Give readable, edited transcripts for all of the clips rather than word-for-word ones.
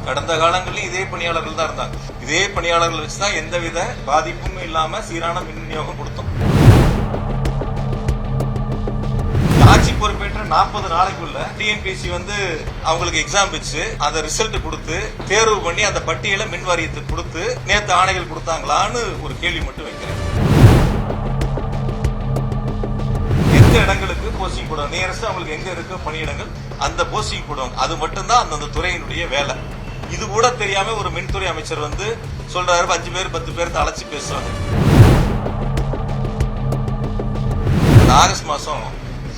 கடந்த காலங்களில் இதே பணியாளர்கள் தான் இருந்தாங்க. இதே பணியாளர்கள் வச்சுதான் எந்தவித பாதிப்பும் இல்லாம சீரான மின் விநியோகம் கொடுத்தோம். ஆட்சி பொறுப்பேற்ற 40 நாளைக்குள்ள டிஎன்பிஎஸ்சி அவங்களுக்கு எக்ஸாம் வச்சு அந்த ரிசல்ட் கொடுத்து தேர்வு பண்ணி அந்த பட்டியலை மின் வாரியத்துக்கு கொடுத்து நேற்று ஆணைகள் கொடுத்தாங்களான்னு ஒரு கேள்வி மட்டும் வைக்கிறேன். எந்த இடங்களுக்கு போஸ்டிங் போடுவாங்க, நியரஸ்ட் அவங்களுக்கு எங்க இருக்கு பணியிடங்கள் அந்த போஸ்டிங் போடுவாங்க. அது மட்டும்தான் அந்தந்த துறையினுடைய வேலை. இது கூட தெரியாம ஒரு மின்துறை அமைச்சர் சொல்றாரு 5 பேர் 10 பேர் அழைச்சி பேசுறாங்க. ஆகஸ்ட் மாசம்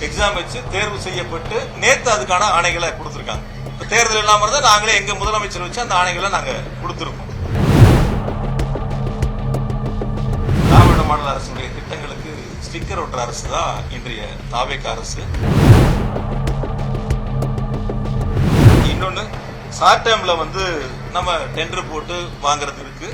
எக்ஸாம் வச்சு தேர்வு செய்யப்பட்டு நேத்து அதுக்கான ஆணைகளை கொடுத்திருக்காங்க. தேர்தல் இல்லாம இருந்தா நாங்களே எங்க முதலமைச்சர் வச்சு அந்த ஆணைகளை நாங்க கொடுத்திருக்கோம். திராவிட மாடல் அரசுடைய திட்டங்களுக்கு ஸ்டிக்கர் ஒட்டுற அரசு தான் இன்றைய தாவேக அரசு. இன்னொன்னு ஷார்ட் டைம்ல நம்ம டெண்டர் போட்டு வாங்குறது இருக்கு.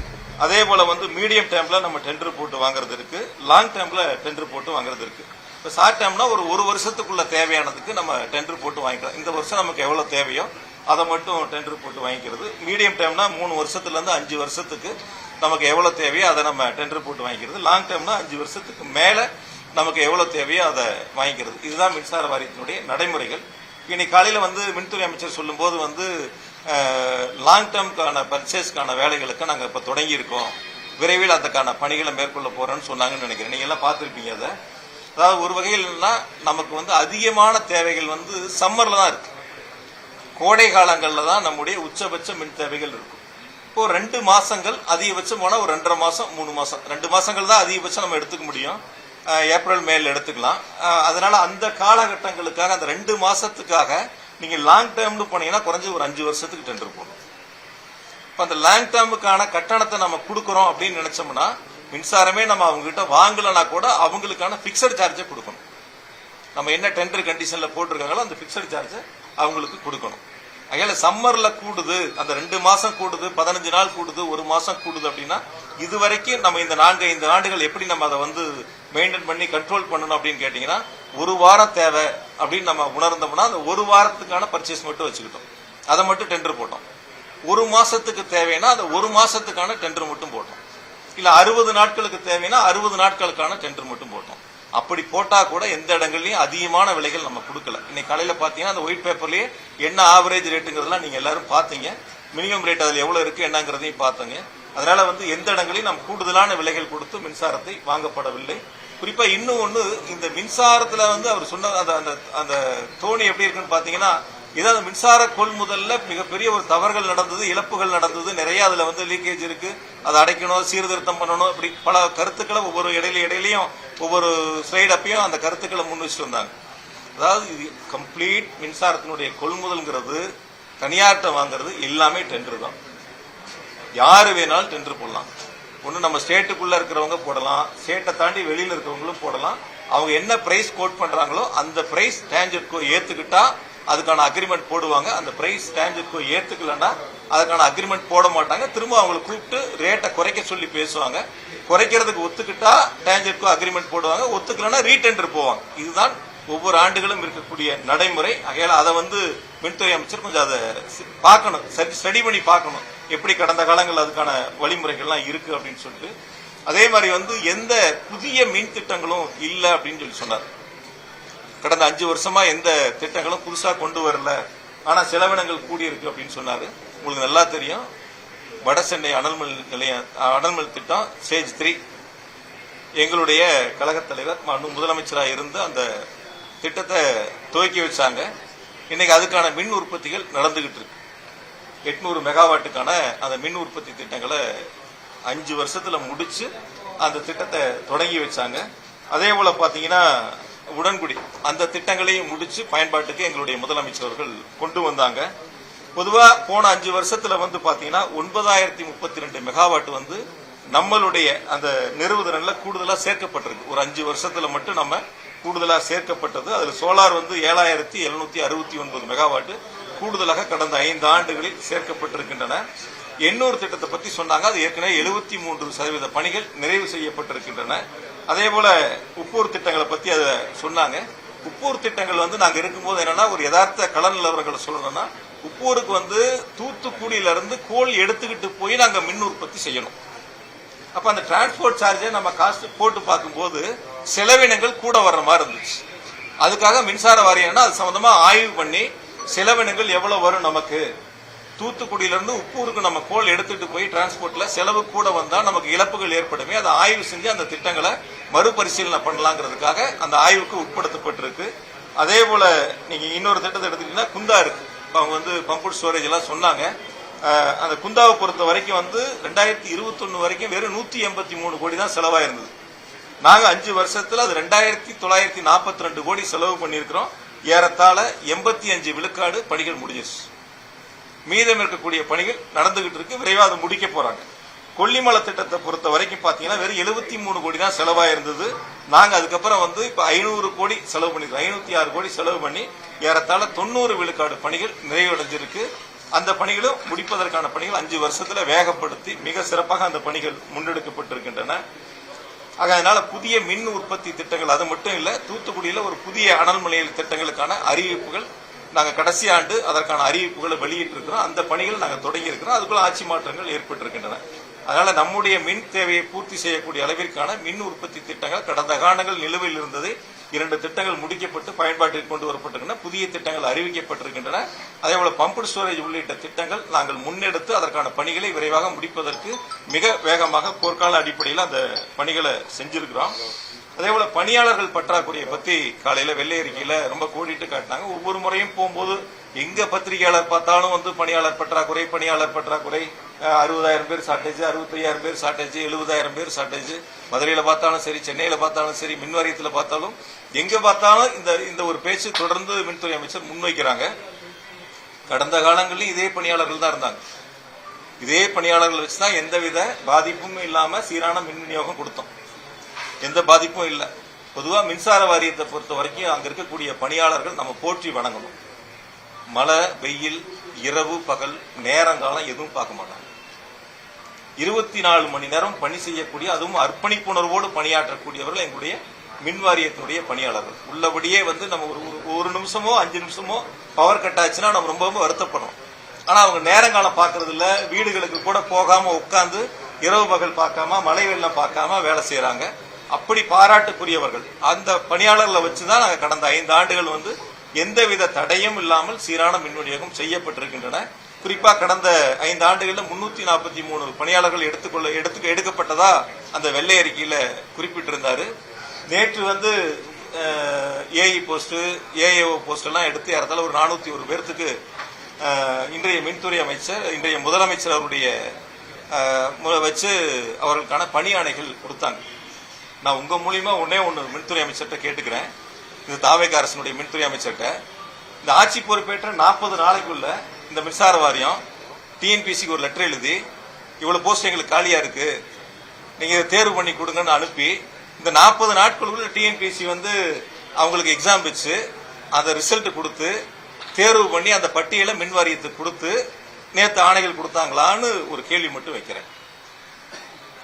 அதே போல மீடியம் டைம்ல நம்ம டெண்டர் போட்டு வாங்குறது இருக்கு. லாங் டைம்ல டெண்டர் போட்டு வாங்குறது இருக்கு. இப்போ ஷார்ட் டைம்னா ஒரு வருஷத்துக்குள்ள தேவையானதுக்கு நம்ம டெண்டர் போட்டு வாங்கிக்கலாம். இந்த வருஷம் நமக்கு எவ்வளவு தேவையோ அதை மட்டும் டெண்டர் போட்டு வாங்கிக்கிறது. மீடியம் டைம்னா 3 வருஷத்துல இருந்து 5 வருஷத்துக்கு நமக்கு எவ்வளவு தேவையோ அதை நம்ம டெண்டர் போட்டு வாங்கிக்கிறது. லாங் டைம்னா 5 வருஷத்துக்கு மேல நமக்கு எவ்வளவு தேவையோ அதை வாங்கிக்கிறது. இதுதான் மின்சார வாரியத்தினுடைய நடைமுறைகள். இன்னைக்கு காலையில மின்துறை அமைச்சர் சொல்லும் போது லாங் டேர்ம்கான பர்ச்சேஸ்க்கான வேலைகளுக்கு நாங்க இப்ப தொடங்கி இருக்கோம், விரைவில் அதுக்கான பணிகளை மேற்கொள்ள போறோம்னு சொன்னாங்கன்னு நினைக்கிறேன். நீங்க எல்லாம் பார்த்திருப்பீங்க. அதை அதாவது ஒரு வகையில் நமக்கு அதிகமான தேவைகள் சம்மர்ல தான் இருக்கு. கோடை காலங்கள்ல தான் நம்முடைய உச்சபட்ச மின் தேவைகள் இருக்கும். இப்போ 2 மாசங்கள் அதிகபட்சம் போனா ஒரு 2.5 மாசம் 3 மாசம் 2 மாசங்கள் தான் அதிகபட்சம் நம்ம எடுத்துக்க முடியும். ஏப்ரல் மேல எடுத்துக்கலாம். அதனால அந்த காலகட்டங்களுக்காக அந்த 2 மாசத்துக்காக நீங்க லாங் டேர்ம்னு போனீங்கன்னா குறைஞ்சு ஒரு 5 வருஷத்துக்கு டெண்டர் போகணும். அந்த லாங் டேர்முக்கான கட்டணத்தை நம்ம கொடுக்கறோம் அப்படின்னு நினைச்சோம்னா மின்சாரமே நம்ம அவங்க கிட்ட வாங்கலனா கூட அவங்களுக்கான பிக்சட் சார்ஜை கொடுக்கணும். நம்ம என்ன டெண்டர் கண்டிஷன்ல போட்டிருக்காங்களோ அந்த பிக்சட் சார்ஜை அவங்களுக்கு கொடுக்கணும். அதனால சம்மர்ல கூடுது, அந்த 2 மாசம் கூடுது, 15 நாள் கூடுது, 1 மாசம் கூடுது அப்படின்னா இதுவரைக்கும் நம்ம இந்த 4-5 ஆண்டுகள் எப்படி நம்ம அதை மெயின்டைன் பண்ணி கண்ட்ரோல் பண்ணணும் அப்படின்னு கேட்டீங்கன்னா 1 வாரம் தேவை அப்படின்னு நம்ம உணர்ந்தோம்னா அந்த 1 வாரத்துக்கான பர்ச்சேஸ் மட்டும் வச்சுக்கிட்டோம், அதை மட்டும் டெண்டர் போட்டோம். 1 மாசத்துக்கு தேவைன்னா அந்த 1 மாசத்துக்கான டெண்டர் மட்டும் போட்டோம். இல்ல 60 நாட்களுக்கு தேவைன்னா 60 நாட்களுக்கான டெண்டர் மட்டும் போட்டோம். அப்படி போட்டா கூட எந்த இடங்கள்லயும் அதிகமான விலைகள் நம்ம கொடுக்கல. இன்னைக்கு காலையில பாத்தீங்கன்னா அந்த ஒயிட் பேப்பர்லயே என்ன ஆவரேஜ் ரேட்டுங்கிறதுலாம் நீங்க எல்லாரும் பாத்தீங்க. மினிமம் ரேட் அதுல எவ்வளவு இருக்கு என்னங்கிறதையும் பாத்தீங்க. அதனால எந்த இடங்களையும் நம்ம கூடுதலான விலைகள் கொடுத்து மின்சாரத்தை வாங்கப்படவில்லை. குறிப்பா இன்னும் ஒண்ணு, இந்த மின்சாரத்துல அவர் சொன்ன அந்த தோணி எப்படி இருக்குன்னு பாத்தீங்கன்னா ஏதாவது மின்சார கொள்முதல்ல மிகப்பெரிய ஒரு தவறுகள் நடந்தது, இழப்புகள் நடந்தது, நிறைய அதுல லீக்கேஜ் இருக்கு, அதை அடைக்கணும், சீர்திருத்தம் பண்ணணும், இப்படி பல கருத்துக்களை ஒவ்வொரு இடையிலையும் ஒவ்வொரு ஸ்லைட் அப்பயும் அந்த கருத்துக்களை முன் வச்சுட்டு வந்தாங்க. அதாவது இது கம்ப்ளீட் மின்சாரத்தினுடைய கொள்முதல்ங்கிறது தனியார்ட்ட வாங்குறது எல்லாமே டெண்டர் தான். யாரு வேணாலும் டெண்டர் போடலாம். ஒண்ணு நம்ம ஸ்டேட்டுக்குள்ள இருக்கிறவங்க போடலாம், ஸ்டேட்டை தாண்டி வெளியில இருக்கிறவங்களும் போடலாம். அவங்க என்ன பிரைஸ் கோட் பண்றாங்களோ அந்த பிரைஸ் டான்ஜெட்கோ ஏத்துக்கிட்டா அதுக்கான அக்ரிமெண்ட் போடுவாங்க. அந்த பிரைஸ் டான்ஜெட்கோ ஏத்துக்கலன்னா அதுக்கான அக்ரிமெண்ட் போட மாட்டாங்க. திரும்ப அவங்களை கூப்பிட்டு ரேட்டை குறைக்க சொல்லி பேசுவாங்க. குறைக்கிறதுக்கு ஒத்துக்கிட்டா டான்ஜெட்கோ அக்ரிமெண்ட் போடுவாங்க, ஒத்துக்கலன்னா ரீடெண்டர் போவாங்க. இதுதான் ஒவ்வொரு ஆண்டுகளும் இருக்கக்கூடிய நடைமுறை. ஆகையால அதை மின்துறை அமைச்சர் கொஞ்சம் அதை பார்க்கணும், ஸ்டடி பண்ணி பார்க்கணும், எப்படி கடந்த காலங்கள் அதுக்கான வழிமுறைகள்லாம் இருக்கு அப்படின்னு சொல்லிட்டு. அதே மாதிரி எந்த புதிய மின் திட்டங்களும் இல்லை அப்படின்னு சொல்லி சொன்னார். கடந்த 5 வருஷமா எந்த திட்டங்களும் புதுசா கொண்டு வரல, ஆனா செலவினங்கள் கூடி இருக்கு அப்படின்னு சொன்னாரு. உங்களுக்கு நல்லா தெரியும், வட சென்னை அனல்மின் திட்டம் ஸ்டேஜ் 3 எங்களுடைய கழகத் தலைவர் முதலமைச்சராக இருந்து அந்த திட்டத்தை துவக்கி வச்சாங்க. இன்னைக்கு அதுக்கான மின் உற்பத்திகள் நடந்துகிட்டு இருக்கு. 800 மெகாவாட்டுக்கான அந்த மின் உற்பத்தி திட்டங்களை 5 வருஷத்துல முடிச்சு அந்த திட்டத்தை தொடங்கி வச்சாங்க. அதே போல பாத்தீங்கன்னா உடன்குடி அந்த திட்டங்களையும் முடிச்சு பயன்பாட்டுக்கு எங்களுடைய முதலமைச்சர்கள் கொண்டு வந்தாங்க. பொதுவா போன 5 வருஷத்துல பாத்தீங்கன்னா 9032 மெகாவாட் நம்மளுடைய அந்த நிறுவுதிறன்ல கூடுதலா சேர்க்கப்பட்டிருக்கு. ஒரு 5 வருஷத்துல மட்டும் நம்ம கூடுதலா சேர்க்கப்பட்டது. அதுல சோலார் 7769 மெகாவாட் கூடுதலாக கடந்த 5 ஆண்டுகளில் சேர்க்கப்பட்டிருக்கின்றன. எண்ணூர் திட்டத்தை பத்தி சொன்னாங்க. அது ஏற்கனவே 73% பணிகள் நிறைவு செய்யப்பட்டிருக்கின்றன. அதே போல உப்பூர் திட்டங்களை பத்தி அதை சொன்னாங்க. உப்பூர் திட்டங்கள் நாங்க இருக்கும்போது என்னன்னா ஒரு யதார்த்த கள நிலவரங்களை சொல்லணும்னா உப்பூருக்கு வந்து தூத்துக்குடியில இருந்து கோல் எடுத்துக்கிட்டு போய் நாங்க மின் உற்பத்தி செய்யணும். அப்ப அந்த டிரான்ஸ்போர்ட் சார்ஜை நம்ம காஸ்ட் போட்டு பார்க்கும்போது செலவினங்கள் கூட வர்ற மாதிரி இருந்துச்சு. அதுக்காக மின்சார வாரியம்னா அது சம்பந்தமா ஆய்வு பண்ணி செலவினங்கள் எவ்வளவு வரும், நமக்கு தூத்துக்குடியிலிருந்து உப்பூருக்கு நம்ம கோல் எடுத்துட்டு போய் டிரான்ஸ்போர்ட்ல செலவு கூட வந்தா நமக்கு இழப்புகள் ஏற்படுமே, அதை ஆய்வு செஞ்சு அந்த திட்டங்களை மறுபரிசீலனை பண்ணலாங்கிறதுக்காக அந்த ஆய்வுக்கு உட்படுத்தப்பட்டிருக்கு. அதே போல நீங்க இன்னொரு திட்டத்தை எடுத்துக்கிட்டீங்கன்னா குந்தா இருக்கு. அவங்க வந்து பம்புட் ஸ்டோரேஜ் எல்லாம் சொன்னாங்க. அந்த குந்தாவை பொறுத்த வரைக்கும் வந்து 2021 வரைக்கும் வெறும் 183 கோடி தான் செலவாயிருந்தது. நாங்க 5 வருஷத்துல அது 2942 கோடி செலவு பண்ணியிருக்கிறோம். ஏறத்தாழ 85 விழுக்காடு பணிகள் முடிஞ்சிருச்சு. மீதம் இருக்கக்கூடிய பணிகள் நடந்துகிட்டு இருக்கு. விரைவாக அதை முடிக்க போறாங்க. கொல்லிமலை திட்டத்தை பொறுத்த வரைக்கும் பாத்தீங்கன்னா வெறும் 73 கோடி தான் செலவாயிருந்தது. நாங்க அதுக்கப்புறம் வந்து இப்ப 500 கோடி செலவு பண்ணிருக்கோம். 506 கோடி செலவு பண்ணி ஏறத்தாழ 90 விழுக்காடு பணிகள் நிறைவடைஞ்சிருக்கு. அந்த பணிகளும் முடிப்பதற்கான பணிகள் 5 வருஷத்துல வேகப்படுத்தி மிக சிறப்பாக அந்த பணிகள் முன்னெடுக்கப்பட்டிருக்கின்றன. அதனால புதிய மின் உற்பத்தி திட்டங்கள் அது மட்டும் இல்ல, தூத்துக்குடியில ஒரு புதிய அனல் மின் திட்டங்களுக்கான அறிவிப்புகள் நாங்க கடைசி ஆண்டு அதற்கான அறிவிப்புகளை வெளியிட்டு இருக்கிறோம். அந்த பணிகள் நாங்க தொடங்கி இருக்கிறோம். அதுக்குள்ள ஆட்சி மாற்றங்கள் ஏற்பட்டிருக்கின்றன. அதனால நம்முடைய மின் தேவையை பூர்த்தி செய்யக்கூடிய அளவிற்கான மின் உற்பத்தி திட்டங்கள் கடந்த காலங்கள் நிலுவையில் இருந்தது. 2 திட்டங்கள் முடிக்கப்பட்டு பயன்பாட்டில் கொண்டு வரப்பட்டிருக்கின்றன. புதிய திட்டங்கள் அறிவிக்கப்பட்டிருக்கின்றன. அதேபோல பம்பு ஸ்டோரேஜ் உள்ளிட்ட திட்டங்கள் நாங்கள் முன்னெடுத்து அதற்கான பணிகளை விரைவாக முடிப்பதற்கு மிக வேகமாக போர்க்கால அடிப்படையில் அந்த பணிகளை செஞ்சிருக்கிறோம். அதேபோல பணியாளர்கள் பற்றாக்குறையை பத்தி காலையில வெள்ளை அறிக்கையில ரொம்ப கோடிட்டு காட்டினாங்க. ஒவ்வொரு முறையும் போகும்போது எங்க பத்திரிகையாளர் பார்த்தாலும் வந்து பணியாளர் பற்றாக்குறை 60,000 பேர் ஷார்டேஜ், 65,000 பேர் ஷார்டேஜ், 70,000 பேர் ஷார்டேஜ். மதுரையில பார்த்தாலும் சரி, சென்னையில பார்த்தாலும் சரி, மின்வாரியத்துல பார்த்தாலும் எங்க பார்த்தாலும் இந்த ஒரு பேச்சு தொடர்ந்து மின்துறை அமைச்சர் முன்வைக்கிறாங்க. கடந்த காலங்களில் இதே பணியாளர்கள் தான் இருந்தாங்க. இதே பணியாளர்கள் வச்சுதான் எந்தவித பாதிப்பும் இல்லாம சீரான மின் விநியோகம் கொடுத்தோம். எந்த பாதிப்பும் இல்லை. பொதுவா மின்சார வாரியத்தை பொறுத்த வரைக்கும் அங்க இருக்கக்கூடிய பணியாளர்கள் நம்ம போற்றி வணங்கணும். மழை வெயில் இரவு பகல் நேரங்காலம் எதுவும் பார்க்க மாட்டாங்க. 24 மணி நேரம் பணி செய்யக்கூடிய, அதுவும் அர்ப்பணிப்புணர்வோடு பணியாற்றக்கூடியவர்கள் எங்களுடைய மின்வாரியத்துடைய பணியாளர்கள். உள்ளபடியே வந்து நம்ம ஒரு நிமிஷமோ 5 நிமிஷமோ பவர் கட் ஆச்சுன்னா நம்ம ரொம்ப வருத்தப்படுறோம். ஆனா அவங்க நேரங்காலம் பார்க்கறது இல்ல. வீடுகளுக்கு கூட போகாம உட்கார்ந்து இரவு பகல் பார்க்காம மழை வெள்ளம் பார்க்காம வேலை செய்யறாங்க. அப்படி பாராட்டுக்குரியவர்கள். அந்த பணியாளர்களை வச்சுதான் நாங்கள் கடந்த 5 ஆண்டுகள் வந்து எந்தவித தடையும் இல்லாமல் சீரான மின் விநியோகம் செய்யப்பட்டிருக்கின்றன. குறிப்பா கடந்த 5 ஆண்டுகளில் 343 பணியாளர்கள் எடுக்கப்பட்டதா அந்த வெள்ளை அறிக்கையில குறிப்பிட்டிருந்தாரு. நேற்று வந்து ஏஇ போஸ்ட், ஏஏஓ போஸ்ட் எல்லாம் எடுத்து ஏறத்தாழ ஒரு 401 பேர்த்துக்கு இன்றைய மின்துறை அமைச்சர், இன்றைய முதலமைச்சர் அவருடைய வச்சு அவர்களுக்கான பணி ஆணைகள் கொடுத்தாங்க. நான் உங்க மூலியமா ஒன்னே ஒன்று மின்துறை அமைச்சர்கிட்ட கேட்டுக்கிறேன். இது தாவேக அரசனுடைய மின்துறை அமைச்சர்கிட்ட, இந்த ஆட்சி பொறுப்பேற்ற 40 நாளைக்குள்ள இந்த மின்சார வாரியம் டிஎன்பிசிக்கு ஒரு லெட்டர் எழுதி இவ்வளவு போஸ்ட் எங்களுக்கு காலியா இருக்கு, நீங்க தேர்வு பண்ணி கொடுங்கன்னு அனுப்பி இந்த 40 நாட்களுக்குள்ள டிஎன்பிசி வந்து அவங்களுக்கு எக்ஸாம் வச்சு அந்த ரிசல்ட் கொடுத்து தேர்வு பண்ணி அந்த பட்டியலை மின் வாரியத்துக்கு கொடுத்து நேற்று ஆணைகள் கொடுத்தாங்களான்னு ஒரு கேள்வி மட்டும் வைக்கிறேன்.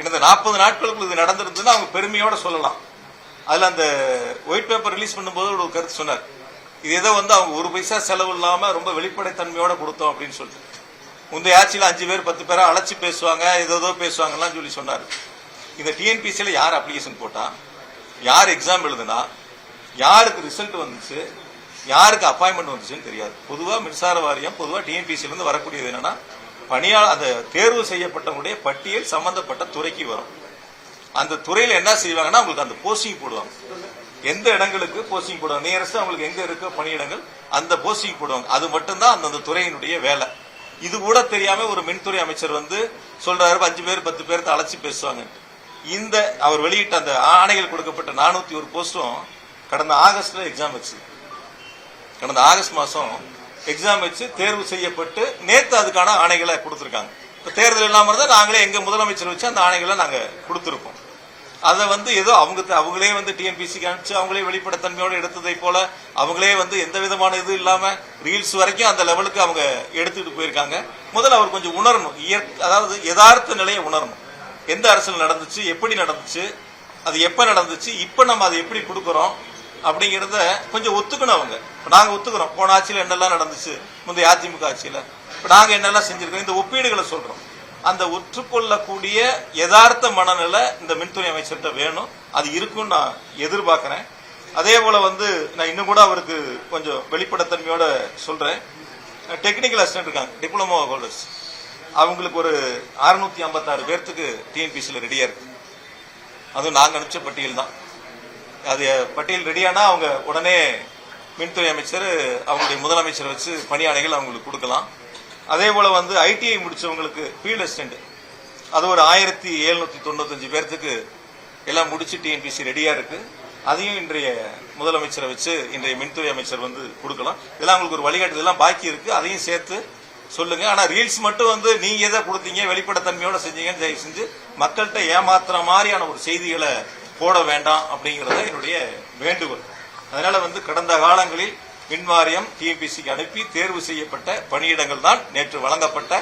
இந்த 40 நாட்களுக்கு இது நடந்திருந்ததுன்னா அவங்க பெருமையோட சொல்லலாம். அதுல அந்த ஒயிட் பேப்பர் ரிலீஸ் பண்ணும்போது ஒரு கருத்து சொன்னார், இது ஏதோ வந்து அவங்க 1 பைசா செலவு இல்லாம ரொம்ப வெளிப்படைத்தன்மையோட கொடுத்தோம் அப்படின்னு சொல்லிட்டு. முந்தைய ஆட்சியில் 5 பேர் 10 பேரை அழைச்சி பேசுவாங்க, ஏதோ பேசுவாங்கலாம் சொல்லி சொன்னார். இந்த டிஎன்பிசியில யார் அப்ளிகேஷன் போட்டா, யார் எக்ஸாம் எழுதுனா, யாருக்கு ரிசல்ட் வந்துச்சு, யாருக்கு அப்பாயின்மெண்ட் வந்துச்சுன்னு தெரியாது. பொதுவா மின்சார வாரியம் பொதுவா டிஎன்பிசியில இருந்து வரக்கூடியது என்னன்னா, பணியாளர் அந்த தேர்வு செய்யப்பட்டவங்களுடைய பட்டியல் சம்பந்தப்பட்ட துறைக்கு வரும். அந்த துறையில என்ன செய்வாங்கன்னா அவங்களுக்கு அந்த போஸ்டிங் போடுவாங்க. எந்த இடங்களுக்கு போஸ்டிங் போடுவாங்க, நியரஸ்ட் அவங்களுக்கு எங்க இருக்க பணியிடங்கள் அந்த போஸ்டிங் போடுவாங்க. அது மட்டும்தான் அந்த துறையினுடைய வேலை. இது கூட தெரியாம ஒரு மின்துறை அமைச்சர் வந்து சொல்றாரு 5 பேர் 10 பேர்த்த அழைச்சி பேசுவாங்க. இந்த அவர் வெளியிட்ட அந்த ஆணைகள் கொடுக்கப்பட்ட 401 போஸ்டும் கடந்த ஆகஸ்ட்ல எக்ஸாம் வச்சு, கடந்த ஆகஸ்ட் மாசம் எக்ஸாம் வச்சு தேர்வு செய்யப்பட்டு நேற்று அதுக்கான ஆணைகளை கொடுத்திருக்காங்க. இப்ப தேர்தல் இல்லாம இருந்தா நாங்களே எங்க முதலமைச்சர் வச்சு அந்த ஆணைகளை நாங்க கொடுத்திருக்கோம். அதை வந்து ஏதோ அவங்களே வந்து டிஎன்பிசிக்கு அனுப்பிச்சு அவங்களே வெளிப்படைத்தன்மையோடு எடுத்ததை போல அவங்களே வந்து எந்த விதமான இது இல்லாம ரீல்ஸ் வரைக்கும் அந்த லெவலுக்கு அவங்க எடுத்துட்டு போயிருக்காங்க. முதல்ல அவர் கொஞ்சம் உணரணும், அதாவது யதார்த்த நிலையை உணரணும். எந்த அரசியல் நடந்துச்சு, எப்படி நடந்துச்சு, அது எப்ப நடந்துச்சு, இப்ப நம்ம அதை எப்படி கொடுக்கறோம், அப்படிங்கிறத கொஞ்சம் ஒத்துக்கணும் அவங்க. நாங்க ஒத்துக்கிறோம், போன ஆட்சியில் என்னெல்லாம் நடந்துச்சு, முந்தைய அதிமுக ஆட்சியில நாங்க என்னெல்லாம் செஞ்சிருக்கோம், இந்த ஒப்பீடுகளை சொல்றோம். அந்த ஒற்றுக்கொள்ளக்கூடிய யதார்த்த மனநிலை இந்த மின்துறை அமைச்சர்கிட்ட வேணும். அது இருக்கும்னு நான் எதிர்பார்க்கிறேன். அதே போல நான் இன்னும் கூட அவருக்கு கொஞ்சம் வெளிப்படைத்தன்மையோட சொல்றேன். டெக்னிக்கல் அசிஸ்டன்ட் இருக்காங்க, டிப்ளமோ ஹோல்டர்ஸ், அவங்களுக்கு ஒரு 656 பேர்த்துக்கு டிஎன்பிசியில் ரெடியா இருக்கு. அதுவும் நாங்க அனுப்பிச்ச பட்டியல் தான். அது பட்டியல் ரெடியானா அவங்க உடனே மின்துறை அமைச்சர் அவங்களுடைய முதலமைச்சரை வச்சு பணியாணைகள் அவங்களுக்கு கொடுக்கலாம். அதே போல ஐடிஐ முடிச்சவங்களுக்கு ஃபீல்ட் அசிஸ்டன்ட், அது ஒரு 1795 பேர்த்துக்கு எல்லாம் முடிச்சு டிஎன்பிசி ரெடியா இருக்கு. அதையும் இன்றைய முதலமைச்சரை வச்சு இன்றைய மின்துறை அமைச்சர் கொடுக்கலாம். இதெல்லாம் உங்களுக்கு ஒரு வழிகாட்டு, இதெல்லாம் பாக்கி இருக்கு, அதையும் சேர்த்து சொல்லுங்க. ஆனா ரீல்ஸ் மட்டும் நீங்க எதை கொடுத்தீங்க, வெளிப்படைத்தன்மையோட செஞ்சீங்கன்னு தயவு செஞ்சு மக்கள்கிட்ட ஏமாத்துற மாதிரியான ஒரு செய்திகளை போட வேண்டாம் அப்படிங்கறத என்னுடைய வேண்டுகோள். அதனால கடந்த காலங்களில் மின்வாரியம் டிஎன்பிசிக்கு அனுப்பி தேர்வு செய்யப்பட்ட பணியிடங்கள் தான் நேற்று வழங்கப்பட்ட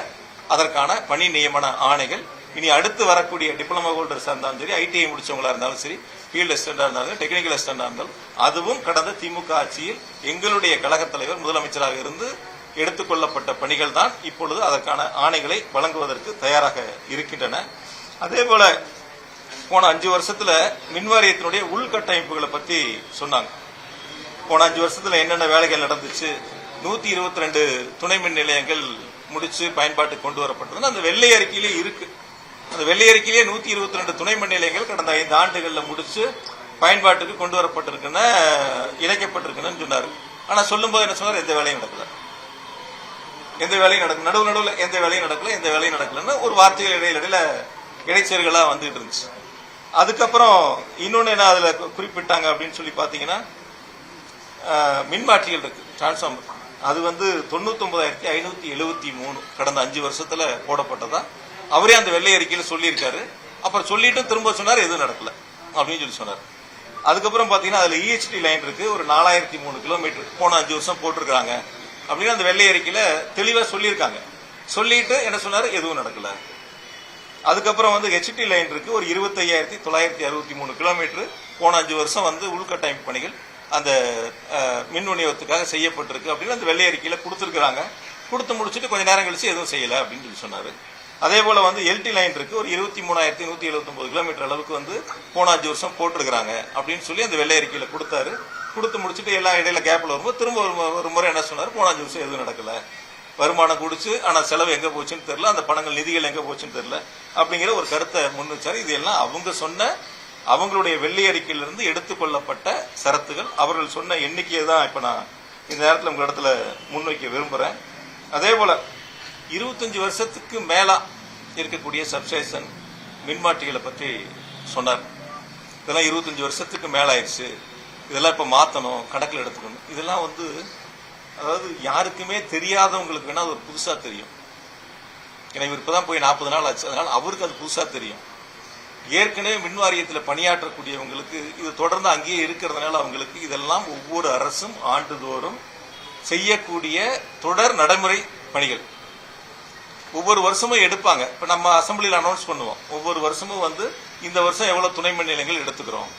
அதற்கான பணி நியமன ஆணைகள். இனி அடுத்து வரக்கூடிய டிப்ளமோ ஹோல்டர்ஸா இருந்தாலும் சரி, ஐடிஐ முடிச்சவங்களா இருந்தாலும் சரி, ஃபீல்ட் அசிஸ்டண்டா இருந்தாலும் டெக்னிக்கல் அசிஸ்டண்டா இருந்தாலும் அதுவும் கடந்த திமுக ஆட்சியில் எங்களுடைய கழக தலைவர் முதலமைச்சராக இருந்து எடுத்துக்கொள்ளப்பட்ட பணிகள் தான் இப்பொழுது அதற்கான ஆணைகளை வழங்குவதற்கு தயாராக இருக்கின்றன. அதே போல போன 5 வருஷத்துல மின்வாரியத்தினுடைய உள்கட்டமைப்புகளை பத்தி சொன்னாங்க. போன 5 வருஷத்துல என்னென்ன வேலைகள் நடந்துச்சு, 122 துணை மின் நிலையங்கள் முடிச்சு பயன்பாட்டுக்கு கொண்டு வரப்பட்டது அந்த வெள்ளை அறிக்கையிலே இருக்கு. அந்த வெள்ளை அறிக்கையிலே 122 துணை மின் நிலையங்கள் கடந்த 5 ஆண்டுகள்ல முடிச்சு பயன்பாட்டுக்கு கொண்டு வரப்பட்டிருக்குன்னு இணைக்கப்பட்டிருக்குன்னு சொன்னாரு. ஆனா சொல்லும் போது என்ன சொன்னார், எந்த வேலையும் நடக்கல, எந்த வேலையும் நடக்கல, நடுவுல எந்த வேலையும் நடக்கல, எந்த வேலையும் நடக்கலன்னு ஒரு வார்த்தைகள் இடையில இடைச்செருகளா வந்துட்டு இருந்துச்சு. அதுக்கப்புறம் இன்னொன்னு என்ன அதுல குறிப்பிட்டாங்க அப்படின்னு சொல்லி பாத்தீங்கன்னா, மின்மாற்றிகள் இருக்கு, டிரான்ஸ்பார்மர், அது 99,573 கடந்த 5 வருஷத்துல போடப்பட்டதா அவரே அந்த வெள்ளை அறிக்கையில சொல்லியிருக்காரு. அப்புறம் சொல்லிட்டு திரும்ப சொன்னார் எதுவும் நடக்கல அப்படின்னு சொல்லி சொன்னார். அதுக்கப்புறம் பாத்தீங்கன்னா அதுல இஹெச்டி லைன் இருக்கு, ஒரு 4003 கிலோமீட்டர் போன 5 வருஷம் போட்டிருக்காங்க அப்படின்னு அந்த வெள்ளை அறிக்கையில தெளிவா சொல்லியிருக்காங்க. சொல்லிட்டு என்ன சொன்னாரு, எதுவும் நடக்கல. அதுக்கப்புறம் ஹெச்டி லைன் இருக்கு, ஒரு 25,963 கிலோமீட்டர் போன 5 வருஷம் உள்கட்டமைப்பு பணிகள் அந்த மின் விநியோகத்துக்காக செய்யப்பட்டிருக்கு அப்படின்னு அந்த வெள்ளை அறிக்கையில கொடுத்திருக்காங்க. கொடுத்து முடிச்சுட்டு கொஞ்ச நேரம் கழிச்சு எதுவும் செய்யல அப்படின்னு சொல்லி சொன்னாரு. அதே போல எல்டி லைன் இருக்கு, ஒரு 23,179 கிலோமீட்டர் அளவுக்கு போன 5 வருஷம் போட்டிருக்காங்க அப்படின்னு சொல்லி அந்த வெள்ளை அறிக்கையில கொடுத்தாரு. கொடுத்து முடிச்சுட்டு எல்லாம் இடையில கேப்ல வரும்போது திரும்ப ஒரு முறை என்ன சொன்னாரு, போன 5 வருஷம் எதுவும் நடக்கல, வருமானம் கூடிச்சு, ஆனா செலவு எங்க போச்சுன்னு தெரியல, அந்த பணங்கள் நிதிகள் எங்க போச்சுன்னு தெரியல அப்படிங்கிற ஒரு கருத்தை முன் வச்சாரு. இது எல்லாம் அவங்க சொன்ன அவங்களுடைய வெள்ளை அறிக்கையிலிருந்து எடுத்துக்கொள்ளப்பட்ட சரத்துகள், அவர்கள் சொன்ன எண்ணிக்கையை தான் இப்ப நான் இந்த நேரத்தில் உங்க இடத்துல முன்வைக்க விரும்புறேன். அதே போல 25 வருஷத்துக்கு மேலா இருக்கக்கூடிய சப்ஸ்டேஷன் மின்மாற்றிகளை பற்றி சொன்னார். இதெல்லாம் 25 வருஷத்துக்கு மேல ஆயிடுச்சு, இதெல்லாம் இப்ப மாத்தணும், கணக்கில் எடுத்துக்கணும். இதெல்லாம் அதாவது யாருக்குமே தெரியாதவங்களுக்கு வேணா அது ஒரு புதுசா தெரியும். ஏன்னா இவர் இப்பதான் போய் 40 நாள் ஆச்சு, அதனால அவருக்கு அது புதுசா தெரியும். ஏற்கனவே மின்வாரியத்தில் பணியாற்றக்கூடியவங்களுக்கு இது தொடர்ந்து அங்கேயே இருக்கிறதுனால அவங்களுக்கு இதெல்லாம் ஒவ்வொரு அரசும் ஆண்டுதோறும் செய்யக்கூடிய தொடர் நடைமுறை பணிகள் ஒவ்வொரு வருஷமும் எடுப்பாங்க. இப்ப நம்ம அசம்பிளியில் அனௌன்ஸ் பண்ணுவோம், ஒவ்வொரு வருஷமும் இந்த வருஷம் எவ்வளவு துணை மின் நிலையங்கள் எடுத்துக்கிறோம்,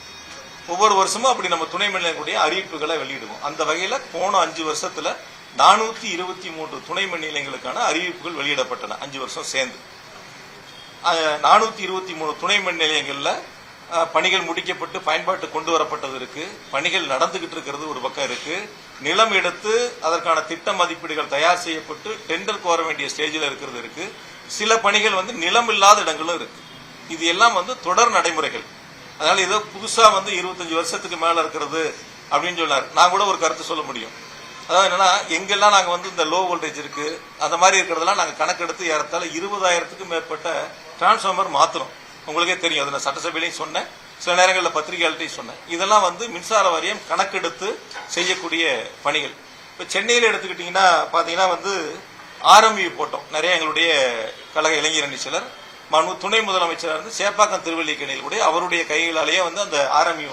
ஒவ்வொரு வருஷமும் அப்படி நம்ம துணை மின் நிலையங்களுடைய அறிவிப்புகளை வெளியிடுவோம். அந்த வகையில போன 5 வருஷத்துல 423 துணை மின் நிலையங்களுக்கான அறிவிப்புகள் வெளியிடப்பட்டன. 5 வருஷம் சேர்ந்து 423 துணை மின் நிலையங்கள்ல பணிகள் முடிக்கப்பட்டு பயன்பாட்டு கொண்டு வரப்பட்டது இருக்கு. பணிகள் நடந்துகிட்டு இருக்கிறது ஒரு பக்கம் இருக்கு. நிலம் எடுத்து அதற்கான திட்ட மதிப்பீடுகள் தயார் செய்யப்பட்டு டெண்டர் கோர வேண்டிய ஸ்டேஜில் இருக்கிறது இருக்கு. சில பணிகள் நிலம் இல்லாத இடங்களும் இருக்கு. இது எல்லாம் தொடர் நடைமுறைகள். அதனால ஏதோ புதுசா 25 வருஷத்துக்கு மேல இருக்கிறது அப்படின்னு சொன்னார். நான் கூட ஒரு கருத்து சொல்ல முடியும். அதாவது என்னன்னா, எங்கெல்லாம் நாங்க இந்த லோ வோல்டேஜ் இருக்கு அந்த மாதிரி இருக்கிறதெல்லாம் நாங்க கணக்கெடுத்து ஏறத்தால 20,000க்கும் மேற்பட்ட டிரான்ஸ்பார்மர் மாத்திரம். உங்களுக்கே தெரியும், அதை நான் சட்டசபையிலையும் சொன்னேன், சில நேரங்களில் பத்திரிகைகள்ட்டையும் சொன்னேன். இதெல்லாம் மின்சார வாரியம் கணக்கெடுத்து செய்யக்கூடிய பணிகள். இப்ப சென்னையில் எடுத்துக்கிட்டீங்கன்னா பாத்தீங்கன்னா ஆர்எம்வி போட்டோம். நிறைய எங்களுடைய கழக இளைஞரணி சிலர் துணை முதலமைச்சராக இருந்து சேப்பாக்கம் திருவல்லிக்கணியில் கூட அவருடைய கைகளாலேயே அந்த ஆர்எம்வி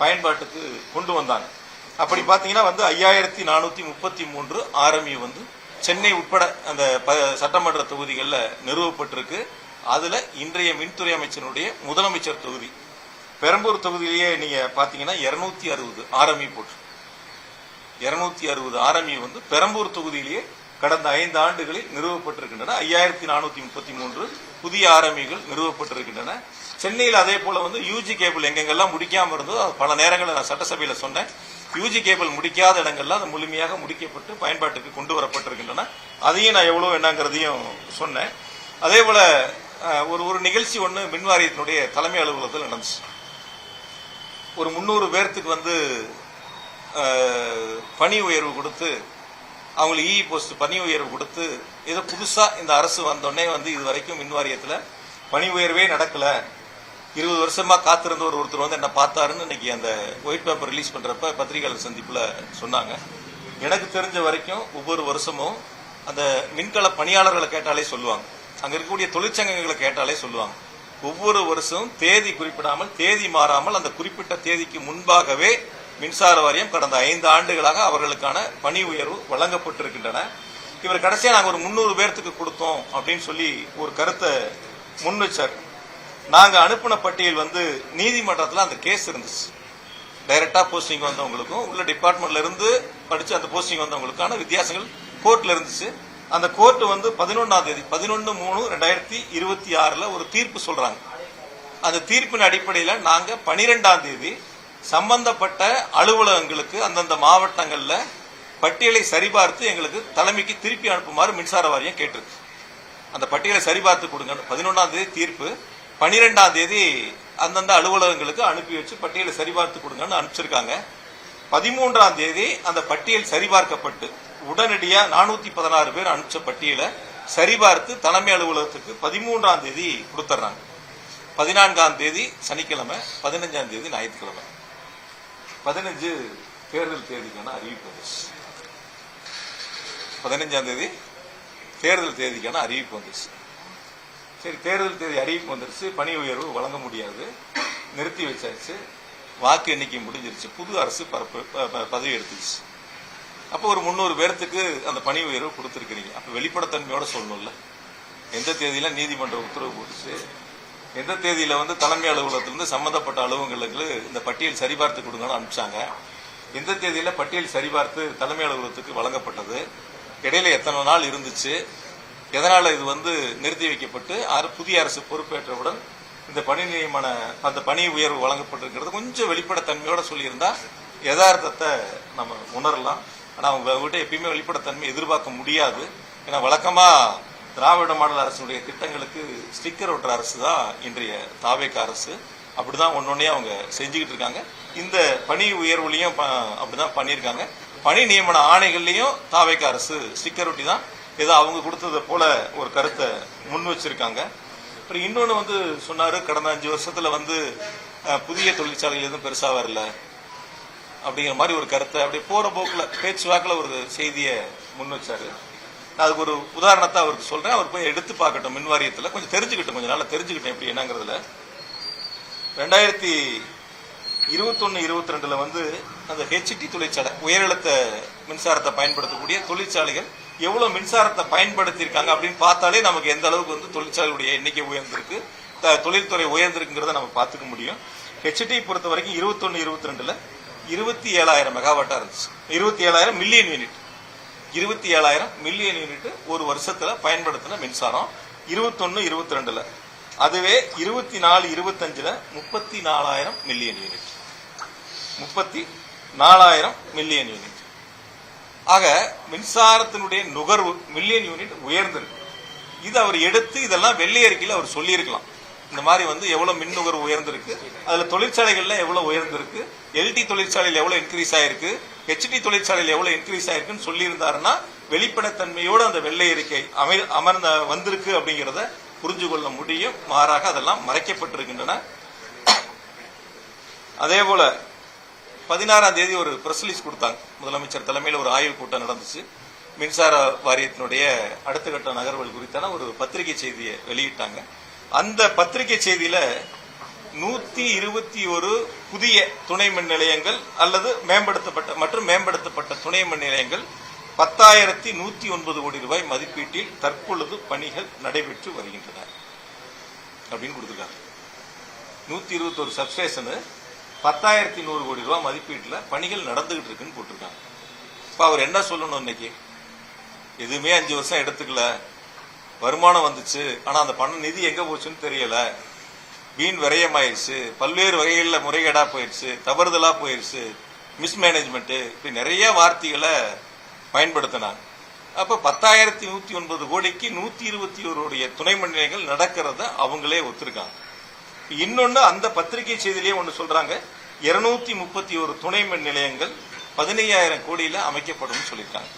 பயன்பாட்டுக்கு கொண்டு வந்தாங்க. அப்படி பாத்தீங்கன்னா 5433 ஆர்எம்வி சென்னை உட்பட அந்த சட்டமன்ற தொகுதிகளில் நிறுவப்பட்டிருக்கு. அதுல இன்றைய மின்துறை அமைச்சருடைய முதலமைச்சர் தொகுதி பெரம்பூர் தொகுதியிலேயே நீங்க பாத்தீங்கன்னா 260 ஆர்எம்இ போட்டு 260 ஆர்எம்இ வந்து பெரம்பூர் தொகுதியிலேயே கடந்த 5 ஆண்டுகளில் நிறுவப்பட்டிருக்கின்றன. 5433 புதிய ஆர்எம்இகள் நிறுவப்பட்டிருக்கின்றன. சென்னையில் அதே போல வந்து யூஜி கேபிள் எங்கெங்கெல்லாம் முடிக்காம இருந்தோ பல நேரங்களில் நான் சட்டசபையில சொன்னேன். யூஜி கேபிள் முடிக்காத இடங்கள்லாம் அது முழுமையாக முடிக்கப்பட்டு பயன்பாட்டுக்கு கொண்டு வரப்பட்டிருக்கின்றன. அதையும் நான் எவ்வளவு என்னங்கிறதையும் சொன்னேன். அதே போல ஒரு நிகழ்ச்சி ஒன்று மின்வாரியத்தினுடைய தலைமை அலுவலகத்தில் நடந்துச்சு. ஒரு 300 பேர்த்துக்கு வந்து பணி உயர்வு கொடுத்து அவங்களுக்கு போஸ்ட் பணி உயர்வு கொடுத்து ஏதோ புதுசா இந்த அரசு வந்தோடனே வந்து இது வரைக்கும் மின்வாரியத்தில் பணி உயர்வே நடக்கல, 20 வருஷமா காத்திருந்த ஒருத்தர் வந்து என்ன பார்த்தாருன்னு இன்னைக்கு அந்த ஒயிட் பேப்பர் ரிலீஸ் பண்றப்ப பத்திரிகையாளர் சந்திப்புல சொன்னாங்க. எனக்கு தெரிஞ்ச வரைக்கும் ஒவ்வொரு வருஷமும் அந்த மின்கல பணியாளர்களை கேட்டாலே சொல்லுவாங்க, அங்க இருக்கக்கூடிய தொழிற்சங்கங்களை கேட்டாலே சொல்லுவாங்க, ஒவ்வொரு வருஷம் தேதி குறிப்பிடாமல் தேதி மாறாமல் அந்த குறிப்பிட்ட தேதிக்கு முன்பாகவே மின்சார வாரியம் கடந்த 5 ஆண்டுகளாக அவர்களுக்கான பணி உயர்வு வழங்கப்பட்டிருக்கின்றன. இவர் கடைசியா நாங்க ஒரு 300 பேர்த்துக்கு கொடுத்தோம் அப்படின்னு சொல்லி ஒரு கருத்தை முன் வச்சார். நாங்க அனுப்பின பட்டியல் வந்து நீதிமன்றத்தில் அந்த கேஸ் இருந்துச்சு. டைரக்டா போஸ்டிங் வந்தவங்களுக்கும் உள்ள டிபார்ட்மெண்ட்ல இருந்து படிச்சு அந்த போஸ்டிங் வந்தவங்களுக்கான வித்தியாசங்கள் கோர்ட்ல இருந்துச்சு. அந்த கோர்ட் வந்து 11ஆம் தேதி 11/3/2026 ஒரு தீர்ப்பு சொல்றாங்க. அந்த தீர்ப்பின் அடிப்படையில் நாங்க 12ஆம் தேதி சம்பந்தப்பட்ட அலுவலகங்களுக்கு அந்தந்த மாவட்டங்கள்ல பட்டியலை சரிபார்த்து எங்களுக்கு தலைமைக்கு திருப்பி அனுப்புமாறு மின்சார வாரியம் கேட்டிருக்கு. அந்த பட்டியலை சரிபார்த்து கொடுங்க. 11ஆம் தேதி தீர்ப்பு, 12ஆம் தேதி அந்தந்த அலுவலகங்களுக்கு அனுப்பி வச்சு பட்டியலை சரிபார்த்து கொடுங்கன்னு அனுப்பிச்சிருக்காங்க. 13ஆம் தேதி அந்த பட்டியல் சரிபார்க்கப்பட்டு உடனடியா 416 பேர் அனுப்பிச்ச பட்டியலை சரிபார்த்து தலைமை அலுவலகத்துக்கு 13ஆம் தேதி கொடுத்துறாங்க. 14ஆம் தேதி சனிக்கிழமை, 15ஆம் தேதி ஞாயிற்றுக்கிழமை, 15 தேர்தல் தேதிக்கான அறிவிப்பு வந்துச்சு. 15ஆம் தேதி தேர்தல் தேதிக்கான அறிவிப்பு வந்துச்சு. சரி, தேர்தல் தேதி அறிவிப்பு வந்துருச்சு, பணி உயர்வு வழங்க முடியாது, நிறுத்தி வச்சாச்சு, வாக்கு எண்ணிக்கை முடிஞ்சிருச்சு, புது அரசு பதவி எடுத்துச்சு. அப்போ ஒரு 300 பேர்த்துக்கு அந்த பணி உயர்வு கொடுத்துருக்கிறீங்க. அப்ப வெளிப்படைத்தன்மையோட சொல்லணும்ல, எந்த தேதியில நீதிமன்ற உத்தரவு போட்டுச்சு, எந்த தேதியில வந்து தலைமை அலுவலகத்திலிருந்து சம்பந்தப்பட்ட அலுவலகங்களுக்கு இந்த பட்டியல் சரிபார்த்து கொடுங்கன்னு அனுப்பிச்சாங்க, எந்த தேதியில பட்டியல் சரிபார்த்து தலைமை அலுவலகத்துக்கு வழங்கப்பட்டது, இடையில எத்தனை நாள் இருந்துச்சு, எதனால இது வந்து நிறுத்தி வைக்கப்பட்டு புதிய அரசு பொறுப்பேற்றவுடன் இந்த பணி நியமன அந்த பணி உயர்வு வழங்கப்பட்டிருக்கிறது கொஞ்சம் வெளிப்படைத்தன்மையோட சொல்லியிருந்தா யதார்த்தத்தை நம்ம உணரலாம். ஆனா அவங்க கிட்ட எப்பயுமே வெளிப்படைத்தன்மை எதிர்பார்க்க முடியாது. ஏன்னா வழக்கமா திராவிட மாடல் அரசுடைய திட்டங்களுக்கு ஸ்டிக்கர் ஒட்டுற அரசு தான் இன்றைய தாவேக அரசு. அப்படிதான் ஒன்னொன்னே அவங்க செஞ்சுக்கிட்டு இருக்காங்க. இந்த பணி உயர்வுலையும் அப்படிதான் பண்ணியிருக்காங்க. பணி நியமன ஆணைகள்லயும் தாவேக அரசு ஸ்டிக்கர் ஒட்டி தான் ஏதோ அவங்க கொடுத்ததை போல ஒரு கருத்தை முன் வச்சிருக்காங்க. அப்புறம் இன்னொன்னு வந்து சொன்னாரு, கடந்த 5 வருஷத்துல வந்து புதிய தொழிற்சாலைகள் எதுவும் பெருசா வரல அப்படிங்கிற மாதிரி ஒரு கருத்தை அப்படி போற போக்குல பேச்சுவாக்கில் ஒரு செய்தியை முன் வச்சாரு. அதுக்கு ஒரு உதாரணத்தை அவருக்கு சொல்றேன், அவர் போய் எடுத்து பார்க்கட்டும். மின்வாரியத்தில் கொஞ்சம் தெரிஞ்சுக்கிட்டோம், கொஞ்சம் நாளா தெரிஞ்சுக்கிட்டேன் எப்படி என்னங்கிறதுல. 2021-22 வந்து அந்த ஹெச்டி தொழிற்சாலை உயரழுத்த மின்சாரத்தை பயன்படுத்தக்கூடிய தொழிற்சாலைகள் எவ்வளவு மின்சாரத்தை பயன்படுத்தியிருக்காங்க அப்படின்னு பார்த்தாலே நமக்கு எந்த அளவுக்கு வந்து தொழிற்சாலைகளுடைய எண்ணிக்கை உயர்ந்திருக்கு, தொழில்துறை உயர்ந்திருக்குங்கிறத நம்ம பார்த்துக்க முடியும். ஹெச்டி பொறுத்த வரைக்கும் 21-22 27,000 மெகாவாட்டா இருந்துச்சு. 27,000 மில்லியன் யூனிட், 27,000 மில்லியன் யூனிட் ஒரு வருஷத்துல பயன்படுத்தின மின்சாரம் 21-22. அதுவே 24-25 34,000 மில்லியன் யூனிட், 34,000 மில்லியன் யூனிட். ஆக மின்சாரத்தினுடைய நுகர்வு மில்லியன் யூனிட் உயர்ந்திருக்கு. இது அவர் எடுத்து இதெல்லாம் வெள்ளை அறிக்கையில் அவர் சொல்லியிருக்கலாம். இந்த மாதிரி வந்து எவ்வளவு மின் நுகர்வு உயர்ந்திருக்கு, அதுல தொழிற்சாலைகள்ல எவ்வளவு உயர்ந்திருக்கு, எல்டி தொழிற்சாலையில் எவ்வளவு இன்க்ரீஸ் ஆயிருக்கு, ஹெச்டி தொழிற்சாலையில் எவ்வளவு இன்க்ரீஸ் ஆயிருக்குன்னு சொல்லியிருந்தாருன்னா வெளிப்படைத்தன்மையோடு அந்த வெள்ளை அறிக்கை அமர்ந்த வந்திருக்கு அப்படிங்கிறத புரிஞ்சு கொள்ள முடியும். மாறாக அதெல்லாம் மறைக்கப்பட்டிருக்கின்றன. அதே போல 16ஆம் தேதி ஒரு பிரஸ் ரிலீஸ் கொடுத்தாங்க. முதலமைச்சர் தலைமையில் ஒரு ஆய்வுக் கூட்டம் நடந்துச்சு. மின்சார வாரியத்தினுடைய அடுத்த கட்ட நகர்வுகள் குறித்தான ஒரு பத்திரிகை செய்தியை வெளியிட்டாங்க. அந்த பத்திரிகை செய்தியில 121 புதிய துணை மின் நிலையங்கள் அல்லது மேம்படுத்தப்பட்ட துணை மின் நிலையங்கள் 10,109 கோடி ரூபாய் மதிப்பீட்டில் தற்பொழுது பணிகள் நடைபெற்று வருகின்றன அப்படின்னு கொடுத்திருக்காங்க. 121 சப்ஸ்டேஷனு 10,100 கோடி ரூபாய் மதிப்பீட்டில் பணிகள் நடந்துகிட்டு இருக்குன்னு போட்டிருக்காங்க. இப்ப அவர் என்ன சொல்லணும்? இன்னைக்கு எதுவுமே 5 வருஷம் எடுத்துக்கல, வருமானம் வந்துச்சு, ஆனா அந்த பண நிதி எங்க போச்சுன்னு தெரியல, வீண் விரயமாயிருச்சு, பல்வேறு வகைகளில் முறைகேடா போயிருச்சு, தவறுதலா போயிருச்சு, மிஸ்மேனேஜ்மெண்ட், இப்படி நிறைய வார்த்தைகளை பயன்படுத்தினாங்க. அப்ப 10,109 கோடிக்கு 121 துணை மின் நிலையங்கள் நடக்கிறத அவங்களே ஒத்துருக்காங்க. இன்னொன்னு, அந்த பத்திரிகை செய்தியிலேயே ஒன்னு சொல்றாங்க, 231 துணை மின் நிலையங்கள் 15,000 கோடியில அமைக்கப்படும் சொல்லியிருக்காங்க.